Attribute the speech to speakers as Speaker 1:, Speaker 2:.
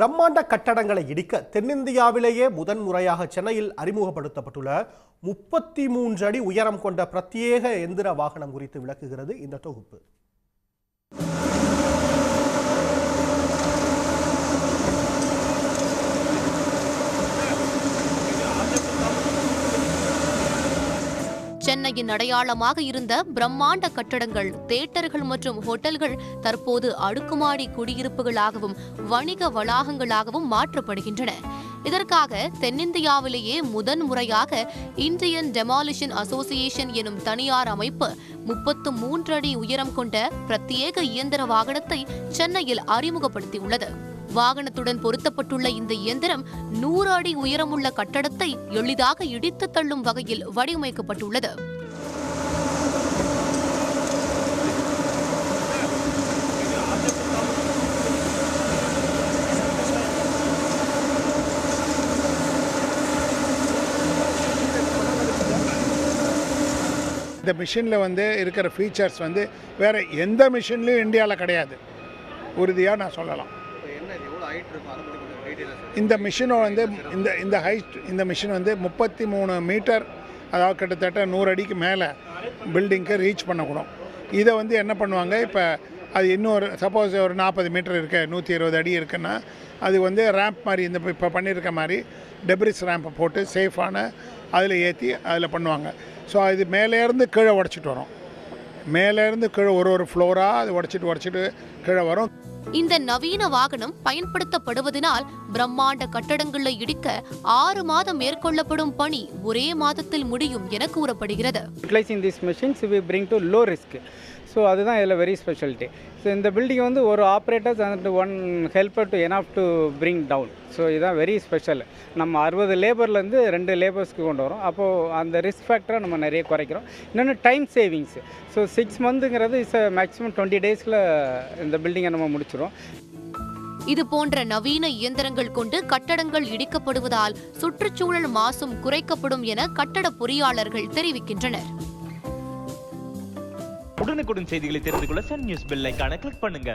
Speaker 1: பிரம்மாண்ட கட்டடங்களை இடிக்க தென்னிந்தியாவிலேயே முதன்முறையாக சென்னையில் அறிமுகப்படுத்தப்பட்டுள்ள 33 அடி உயரம் கொண்ட பிரத்யேக எந்திர வாகனம் குறித்து விளக்குகிறது இந்த தொகுப்பு.
Speaker 2: சென்னையின் அடையாளமாக இருந்த பிரம்மாண்ட கட்டடங்கள், தியேட்டர்கள் மற்றும் ஹோட்டல்கள் தற்போது அடுக்குமாடி குடியிருப்புகளாகவும் வணிக வளாகங்களாகவும் மாற்றப்படுகின்றன. இதற்காக தென்னிந்தியாவிலேயே முதன்முறையாக இந்தியன் டெமாலிஷன் அசோசியேஷன் எனும் தனியார் அமைப்பு 33 அடி உயரம் கொண்ட பிரத்யேக இயந்திர வாகனத்தை சென்னையில் அறிமுகப்படுத்தியுள்ளது. வாகனத்துடன் பொருத்தப்பட்டுள்ள இந்த இயந்திரம் 100 அடி உயரமுள்ள கட்டடத்தை எளிதாக இடித்து தள்ளும் வகையில் வடிவமைக்கப்பட்டுள்ளது.
Speaker 3: இந்த மிஷினில் இருக்கிற ஃபீச்சர்ஸ் வேறு எந்த மிஷின்லையும் இந்தியாவில் கிடையாது. உறுதியாக நான் சொல்லலாம். இந்த மிஷின் இந்த ஹைட் இந்த மிஷின் 33 மீட்டர், அதாவது கிட்டத்தட்ட 100 அடிக்கு மேலே பில்டிங்க்கு ரீச் பண்ணக்கூடும். இதை என்ன பண்ணுவாங்க, இப்போ அது இன்னொரு சப்போஸ் ஒரு 40 மீட்டர் இருக்கு, 120 அடி இருக்குன்னா அது ரேம்ப் மாதிரி இப்போ பண்ணியிருக்க மாதிரி டெப்ரிஸ் ரேம்பை போட்டு சேஃபான அதில் ஏற்றி அதில் பண்ணுவாங்க. ஸோ அது மேலேருந்து கீழே உடச்சிட்டு வரும். மேலேருந்து கீழே ஒரு ஃப்ளோராக அது உடச்சிட்டு கீழே வரும்.
Speaker 2: இந்த நவீன வாகனம் பயன்படுத்தப்படுவதனால் பிரம்மாண்ட கட்டடங்களை இடிக்க 6 மாதம் மேற்கொள்ளப்படும் பணி ஒரே மாதத்தில் முடியும் என கூறப்படுகிறது.
Speaker 4: Utilizing these machines we bring to low risk. So அதுதான் இதில் வெரி ஸ்பெஷாலிட்டி. ஸோ இந்த பில்டிங் ஒரு operators and 1 helper to enough to bring down. So இதுதான் வெரி ஸ்பெஷல். நம்ம 60 லேபர்லேருந்து 2 லேபர்ஸ்க்கு கொண்டு வரோம். அப்போது அந்த ரிஸ்க் ஃபேக்டரை நம்ம நிறைய குறைக்கிறோம். இன்னொன்று டைம் சேவிங்ஸ். ஸோ 6 மந்த்துங்கிறது மேக்ஸிமம் 20 டேஸில் இந்த பில்டிங்கை நம்ம முடிச்சிடும்.
Speaker 2: இது போன்ற நவீன இயந்திரங்கள் கொண்டு கட்டடங்கள் இடிக்கப்படுவதால் சுற்றுச்சூழல் மாசும் குறைக்கப்படும் என கட்டட பொறியாளர்கள் தெரிவிக்கின்றனர்.
Speaker 5: உடனுக்குடன் செய்திகளை தெரிந்து கொள்ள சன் நியூஸ் பெல் ஐகானை கிளிக் பண்ணுங்க.